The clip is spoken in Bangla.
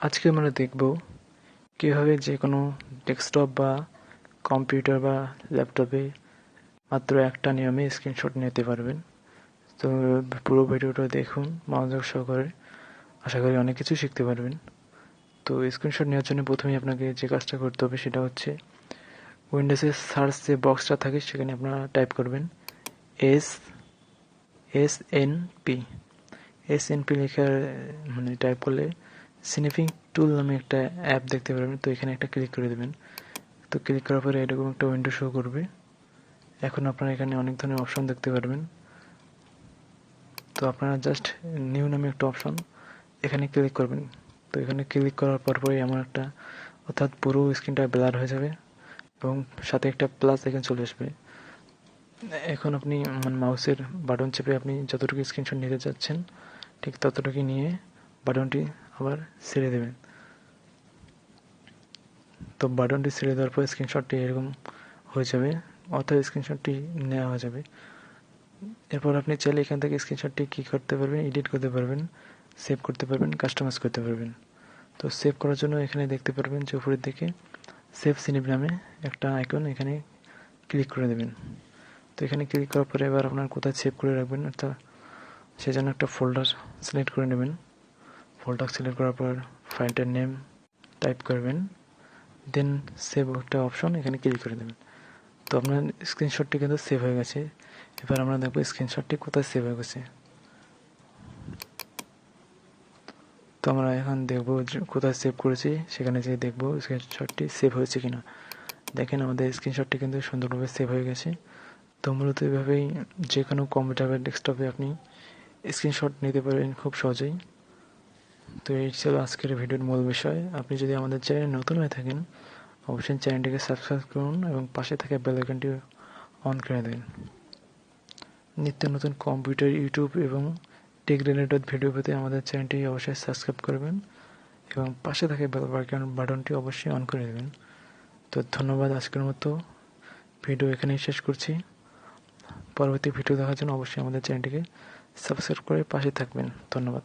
আজকে আমরা দেখব কিভাবে যে কোনো ডেস্কটপ বা কম্পিউটার বা ল্যাপটপে মাত্র একটা নিয়মে স্ক্রিনশট নিতে পারবেন। তো পুরো ভিডিওটা দেখুন মনোযোগ সহকারে, আশা করি অনেক কিছু শিখতে পারবেন। তো স্ক্রিনশট নেওয়ার জন্য প্রথমেই আপনাকে যে কাজটা করতে হবে সেটা হচ্ছে উইন্ডোজের সার্চ যে বক্সটা থাকে সেখানে আপনারা টাইপ করবেন এস এস এন পি লেখার টাইপ করলে স্নিপিং টুল নামে একটা অ্যাপ দেখতে পারবেন। তো এখানে একটা ক্লিক করে দেবেন। তো ক্লিক করার পরে এরকম একটা উইন্ডো শো করবে। এখন আপনারা এখানে অনেক ধরনের অপশন দেখতে পারবেন। তো আপনারা জাস্ট নিউ নামে একটা অপশন এখানে ক্লিক করবেন। তো এখানে ক্লিক করার পরই এমন একটা, অর্থাৎ পুরো স্ক্রিনটা ব্লার হয়ে যাবে এবং সাথে একটা প্লাস এখানে চলে আসবে। এখন আপনি মাউসের বাটন চেপে আপনি যতটুকু স্ক্রিনশট নিতে চাচ্ছেন ঠিক ততটুকু নিয়ে বাটনটি আবার ছেড়ে দেবেন। তো বাটনটি ছেড়ে দেওয়ার পর স্ক্রিনশটটি এরকম হয়ে যাবে, অর্থাৎ স্ক্রিনশটটি নেওয়া হয়ে যাবে। এরপর আপনি চাইলে এখান থেকে স্ক্রিনশটটি কী করতে পারবেন, এডিট করতে পারবেন, সেভ করতে পারবেন, কাস্টমাইজ করতে পারবেন। তো সেভ করার জন্য এখানে দেখতে পারবেন যে উপরের দিকে সেভ স্নিপ নামে একটা আইকন, এখানে ক্লিক করে দেবেন। তো এখানে ক্লিক করার পরে এবার আপনার কোথায় সেভ করে রাখবেন, অর্থাৎ সেজন্য একটা ফোল্ডার সিলেক্ট করে নেবেন। ফোল্ডার সিলেক্ট করার পর ফাইলটার নেম টাইপ করবেন, দেন সেভ একটা অপশন এখানে ক্লিক করে দেবেন। তো আপনার স্ক্রিনশটটি কিন্তু সেভ হয়ে গেছে। এবার আমরা দেখবো স্ক্রিনশটটি কোথায় সেভ হয়ে গেছে। তো আমরা এখন দেখবো কোথায় সেভ করেছি, সেখানে যেয়ে দেখবো স্ক্রিনশটটি সেভ হয়েছে কিনা। দেখেন আমাদের স্ক্রিনশটটি কিন্তু সুন্দরভাবে সেভ হয়ে গেছে। তো মূলত এভাবেই যে কোনো কম্পিউটার বা ডেস্কটপে আপনি স্ক্রিনশট নিতে পারবেন খুব সহজেই। তো এই ছিল আজকের ভিডিওর মূল বিষয়। আপনি যদি আমাদের চ্যানেলে নতুন হয়ে থাকেন অবশ্যই চ্যানেলটিকে সাবস্ক্রাইব করুন এবং পাশে থাকা বেল আইকনটি অন করে দিন। নিত্য নতুন কম্পিউটার, ইউটিউব এবং টেক রিলেটেড ভিডিও পেতে আমাদের চ্যানেলটি অবশ্যই সাবস্ক্রাইব করবেন এবং পাশে থাকা বেল বাটনটি অবশ্যই অন করে দেবেন। তো ধন্যবাদ। আজকের মতো ভিডিও এখানেই শেষ করছি। পরবর্তী ভিডিও দেখার জন্য অবশ্যই আমাদের চ্যানেলটিকে সাবস্ক্রাইব করে পাশে থাকবেন। ধন্যবাদ।